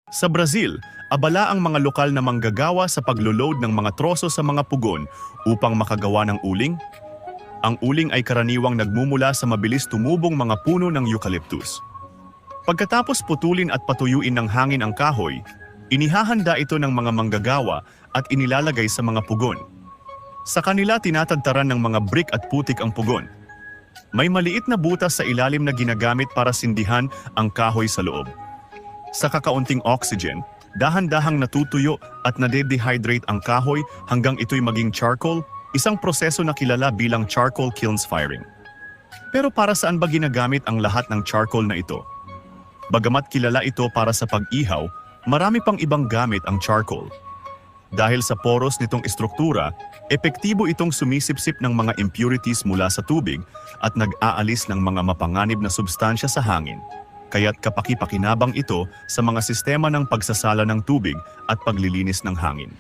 Sa Brazil, abala ang mga lokal na manggagawa sa paglo-load ng mga troso sa mga pugon upang makagawa ng uling. Ang uling ay karaniwang nagmumula sa mabilis tumubong mga puno ng eucalyptus. Pagkatapos putulin at patuyuin ng hangin ang kahoy, inihahanda ito ng mga manggagawa at inilalagay sa mga pugon. Sa kanila tinatadtaran ng mga brick at putik ang pugon. May maliit na butas sa ilalim na ginagamit para sindihan ang kahoy sa loob. Sa kakaunting oxygen, dahan-dahang natutuyo at nade-dehydrate ang kahoy hanggang ito'y maging charcoal, isang proseso na kilala bilang charcoal kilns firing. Pero para saan ba ginagamit ang lahat ng charcoal na ito? Bagamat kilala ito para sa pag-ihaw, marami pang ibang gamit ang charcoal. Dahil sa poros nitong estruktura, epektibo itong sumisipsip ng mga impurities mula sa tubig at nag-aalis ng mga mapanganib na substansya sa hangin. Kaya't kapaki-pakinabang ito sa mga sistema ng pagsasala ng tubig at paglilinis ng hangin.